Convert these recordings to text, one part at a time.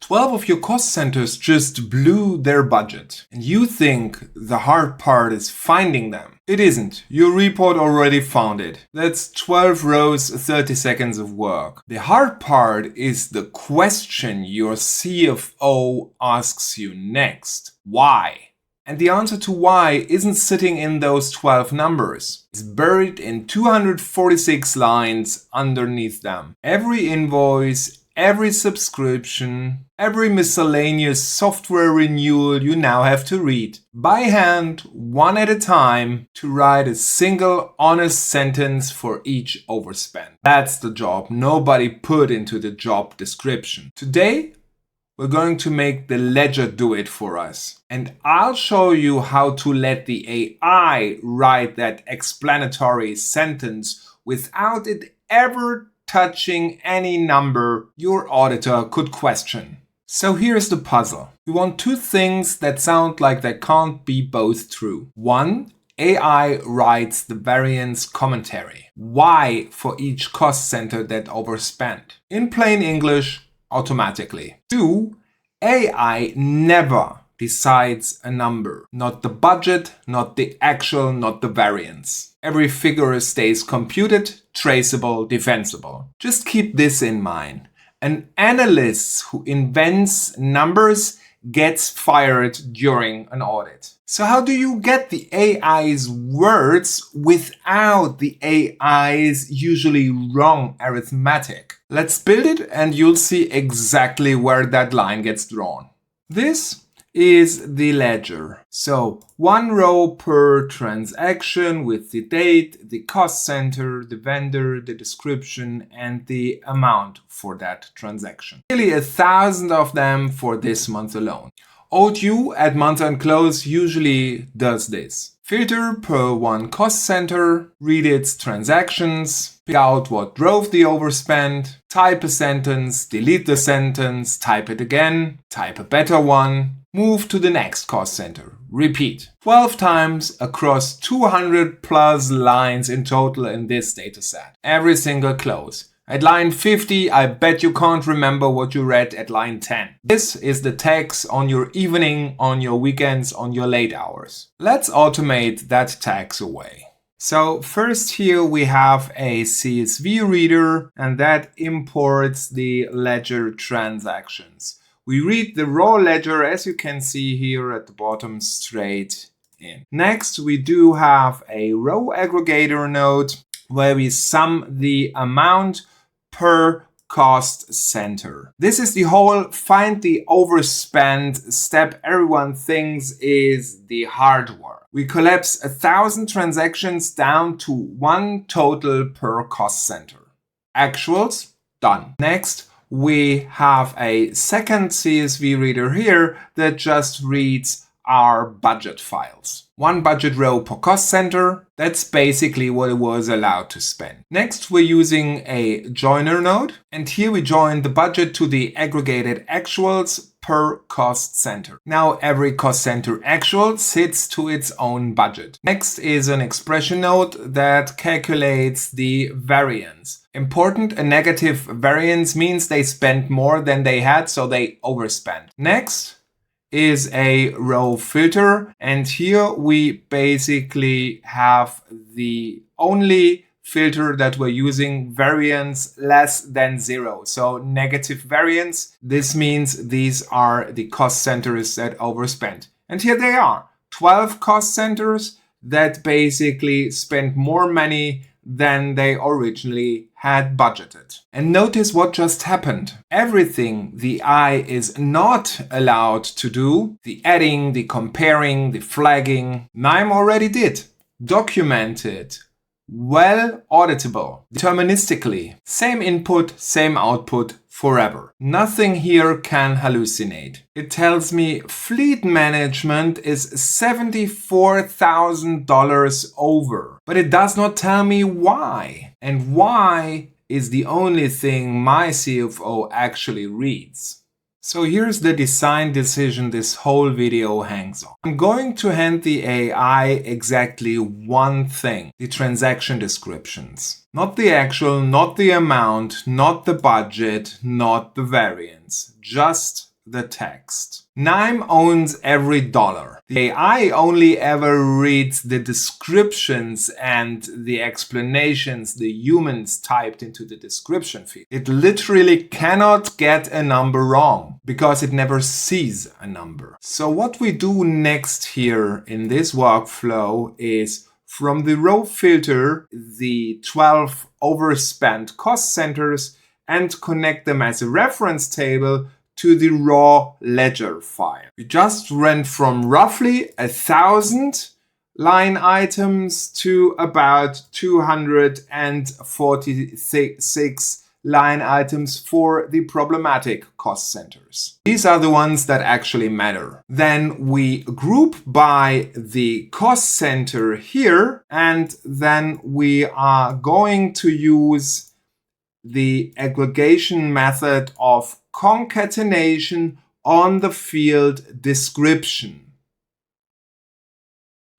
12 of your cost centers just blew their budget, and you think the hard part is finding them. It isn't. Your report already found it. That's 12 rows, 30 seconds of work. The hard part is the question your CFO asks you next. Why? And the answer to why isn't sitting in those 12 numbers. It's buried in 246 lines underneath them. Every invoice, every subscription, every miscellaneous software renewal you now have to read by hand, one at a time, to write a single honest sentence for each overspend. That's the job nobody put into the job description. Today, we're going to make the ledger do it for us. And I'll show you how to let the AI write that explanatory sentence without it ever touching any number your auditor could question. So here's the puzzle. We want two things that sound like they can't be both true. One, AI writes the variance commentary. Why for each cost center that overspent? In plain English, automatically. Two, AI never decides a number. Not the budget, not the actual, not the variance. Every figure stays computed, traceable, defensible. Just keep this in mind. An analyst who invents numbers gets fired during an audit. So how do you get the AI's words without the AI's usually wrong arithmetic? Let's build it and you'll see exactly where that line gets drawn. This is the ledger. So one row per transaction with the date, the cost center, the vendor, the description, and the amount for that transaction. Nearly 1,000 of them for this month alone. O2 at month-end close usually does this. Filter per one cost center, read its transactions, pick out what drove the overspend, type a sentence, delete the sentence, type it again, type a better one, move to the next cost center. Repeat 12 times across 200 plus lines in total in this dataset. Every single close. At line 50, I bet you can't remember what you read at line 10. This is the tax on your evening, on your weekends, on your late hours. Let's automate that tax away. So first here we have a CSV reader, and that imports the ledger transactions. We read the raw ledger, as you can see here at the bottom, straight in. Next, we do have a row aggregator node where we sum the amount per cost center. This is the whole find the overspend step everyone thinks is the hard work. We collapse 1,000 transactions down to one total per cost center. Actuals, done. Next, we have a second CSV reader here that just reads our budget files. One budget row per cost center. That's basically what it was allowed to spend. Next, we're using a joiner node, and here we join the budget to the aggregated actuals per cost center. Now every cost center actual sits to its own budget. Next is an expression node that calculates the variance. Important, a negative variance means they spent more than they had, so they overspent. Next is a row filter, and here we basically have the only filter that we're using, variance less than 0. So negative variance, this means these are the cost centers that overspent. And here they are, 12 cost centers that basically spent more money than they originally had budgeted. And notice what just happened. Everything the AI is not allowed to do, the adding, the comparing, the flagging, KNIME already did. Documented, well auditable, deterministically, same input, same output forever. Nothing here can hallucinate. It tells me fleet management is $74,000 over, but it does not tell me why. And why is the only thing my CFO actually reads. So here's the design decision this whole video hangs on. I'm going to hand the AI exactly one thing, the transaction descriptions. Not the actual, not the amount, not the budget, not the variance. Just the text. KNIME owns every dollar. The AI only ever reads the descriptions and the explanations the humans typed into the description field. It literally cannot get a number wrong because it never sees a number. So what we do next here in this workflow is from the row filter the 12 overspent cost centers and connect them as a reference table to the raw ledger file. We just went from roughly 1,000 line items to about 246 line items for the problematic cost centers. These are the ones that actually matter. Then we group by the cost center here, and then we are going to use the aggregation method of concatenation on the field description.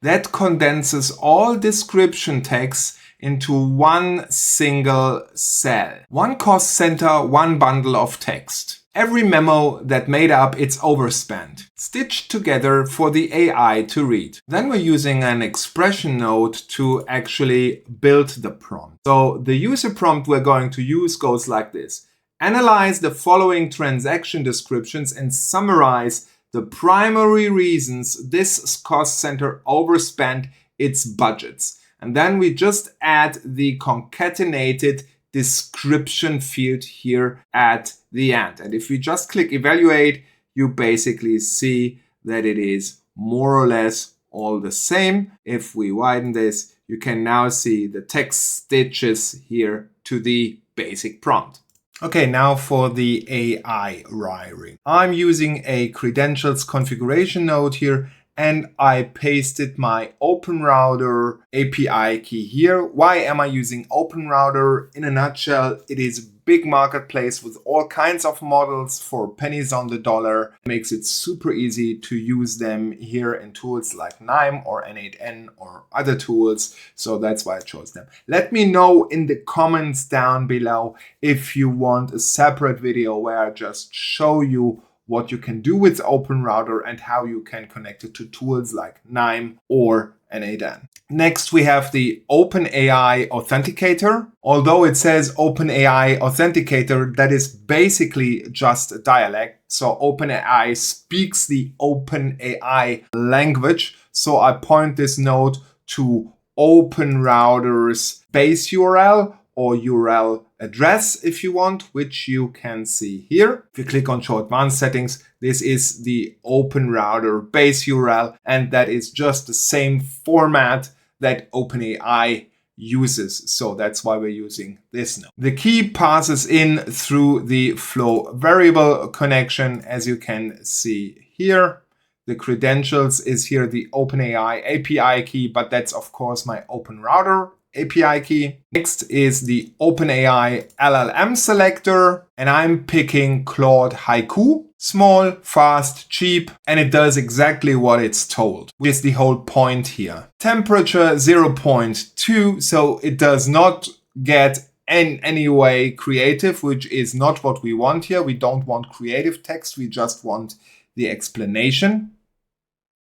That condenses all description text into one single cell. One cost center, one bundle of text. Every memo that made up its overspend, stitched together for the AI to read. Then we're using an expression node to actually build the prompt. So the user prompt we're going to use goes like this. Analyze the following transaction descriptions and summarize the primary reasons this cost center overspent its budgets. And then we just add the concatenated description field here at the end. And if we just click evaluate, you basically see that it is more or less all the same. If we widen this, you can now see the text stitches here to the basic prompt. Okay, now for the AI wiring. I'm using a credentials configuration node here, and I pasted my OpenRouter API key here. Why am I using OpenRouter? In a nutshell, it is a big marketplace with all kinds of models for pennies on the dollar. It makes it super easy to use them here in tools like KNIME or N8N or other tools. So that's why I chose them. Let me know in the comments down below if you want a separate video where I just show you what you can do with OpenRouter and how you can connect it to tools like KNIME or N8N. Next, we have the OpenAI Authenticator. Although it says OpenAI Authenticator, that is basically just a dialect. So OpenAI speaks the OpenAI language. So I point this node to OpenRouter's base URL or URL address if you want, which you can see here. If you click on Show Advanced Settings, this is the OpenRouter base URL, and that is just the same format that OpenAI uses. So that's why we're using this node. The key passes in through the flow variable connection, as you can see here. The credentials is here the OpenAI API key, but that's of course my OpenRouter API key. Next is the OpenAI LLM selector, and I'm picking Claude Haiku. Small, fast, cheap, and it does exactly what it's told, which is the whole point here. Temperature 0.2, so it does not get in any way creative, which is not what we want here. We don't want creative text, we just want the explanation.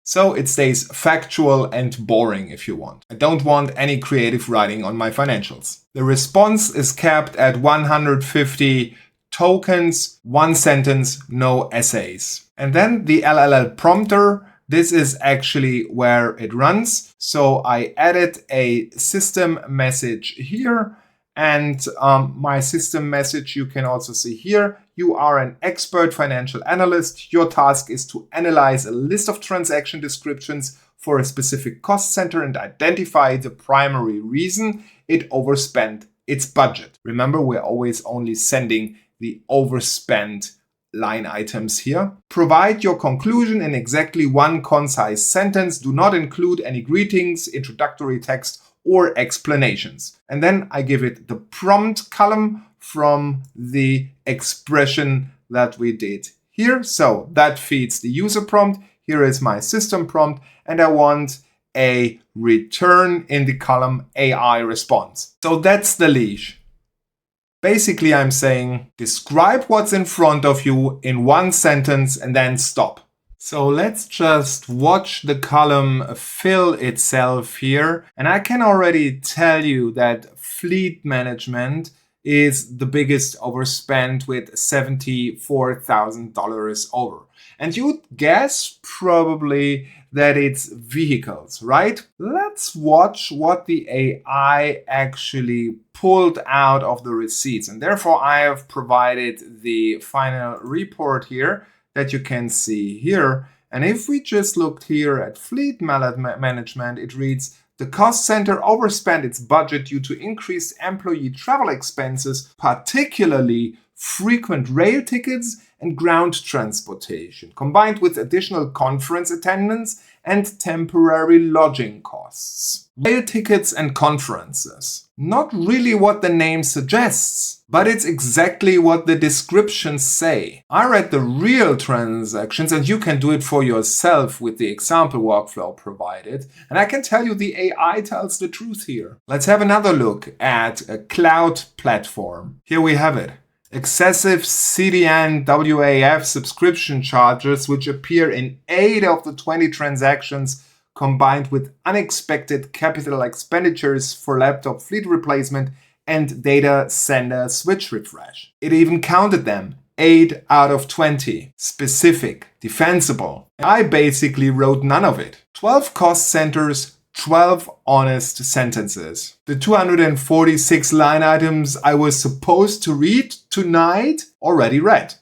So it stays factual and boring if you want. I don't want any creative writing on my financials. The response is capped at 150 tokens, one sentence, no essays. And then the LLL prompter, this is actually where it runs. So I added a system message here. And my system message you can also see here. You are an expert financial analyst. Your task is to analyze a list of transaction descriptions for a specific cost center and identify the primary reason it overspent its budget. Remember, we're always only sending the overspent line items here. Provide your conclusion in exactly one concise sentence. Do not include any greetings, introductory text, or explanations. And then I give it the prompt column from the expression that we did here. So that feeds the user prompt. Here is my system prompt, and I want a return in the column AI response. So that's the leash. Basically, I'm saying describe what's in front of you in one sentence and then stop. So let's just watch the column fill itself here. And I can already tell you that fleet management is the biggest overspend with $74,000 over. And you'd guess probably that it's vehicles, right? Let's watch what the AI actually pulled out of the receipts. And therefore, I have provided the final report here that you can see here. And if we just looked here at fleet management, it reads, the cost center overspent its budget due to increased employee travel expenses, particularly frequent rail tickets and ground transportation, combined with additional conference attendance and temporary lodging costs. Rail tickets and conferences. Not really what the name suggests, but it's exactly what the descriptions say. I read the real transactions, and you can do it for yourself with the example workflow provided. And I can tell you the AI tells the truth here. Let's have another look at a cloud platform. Here we have it. Excessive CDN WAF subscription charges, which appear in 8 of the 20 transactions, combined with unexpected capital expenditures for laptop fleet replacement and data center switch refresh. It even counted them, 8 out of 20. Specific, defensible. I basically wrote none of it. 12 cost centers, 12 honest sentences. The 246 line items I was supposed to read tonight already read.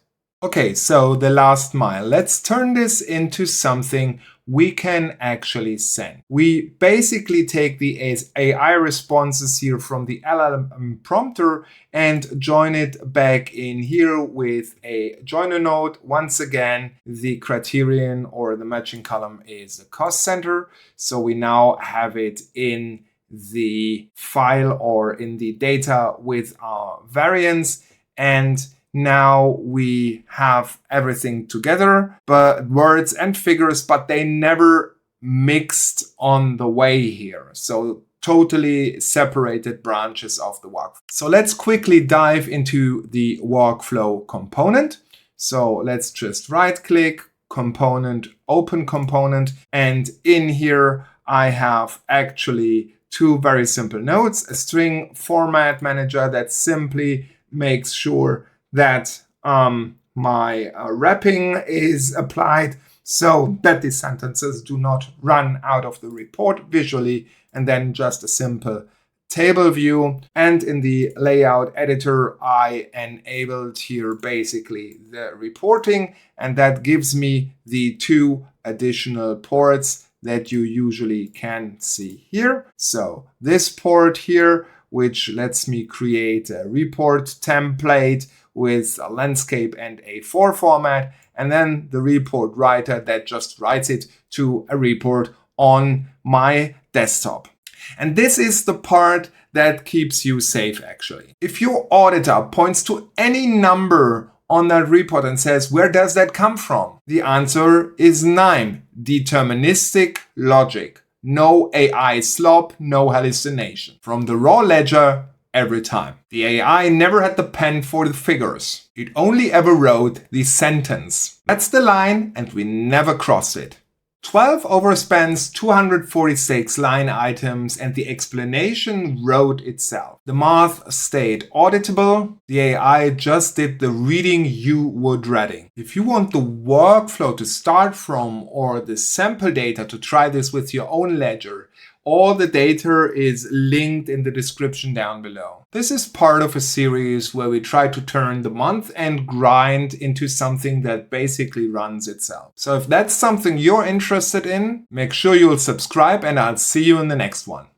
Okay, so the last mile. Let's turn this into something we can actually send. We basically take the AI responses here from the LLM prompter and join it back in here with a joiner node. Once again, the criterion or the matching column is the cost center. So we now have it in the file or in the data with our variance, and now we have everything together, but words and figures, but they never mixed on the way here. So totally separated branches of the workflow. So let's quickly dive into the workflow component. So let's just right click, component, open component. And in here, I have actually two very simple nodes, a string format manager that simply makes sure that my wrapping is applied so that the sentences do not run out of the report visually, and then just a simple table view. And in the layout editor, I enabled here basically the reporting, and that gives me the two additional ports that you usually can see here. So this port here, which lets me create a report template with a landscape and A4 format, and then the report writer that just writes it to a report on my desktop. And this is the part that keeps you safe, actually. If your auditor points to any number on that report and says, where does that come from? The answer is KNIME, deterministic logic. No AI slop, no hallucination. From the raw ledger, every time. The AI never had the pen for the figures. It only ever wrote the sentence. That's the line, and we never crossed it. 12 overspends, 246 line items, and the explanation wrote itself. The math stayed auditable. The AI just did the reading you were dreading. If you want the workflow to start from or the sample data to try this with your own ledger, all the data is linked in the description down below. This is part of a series where we try to turn the month-end grind into something that basically runs itself. So if that's something you're interested in, make sure you'll subscribe, and I'll see you in the next one.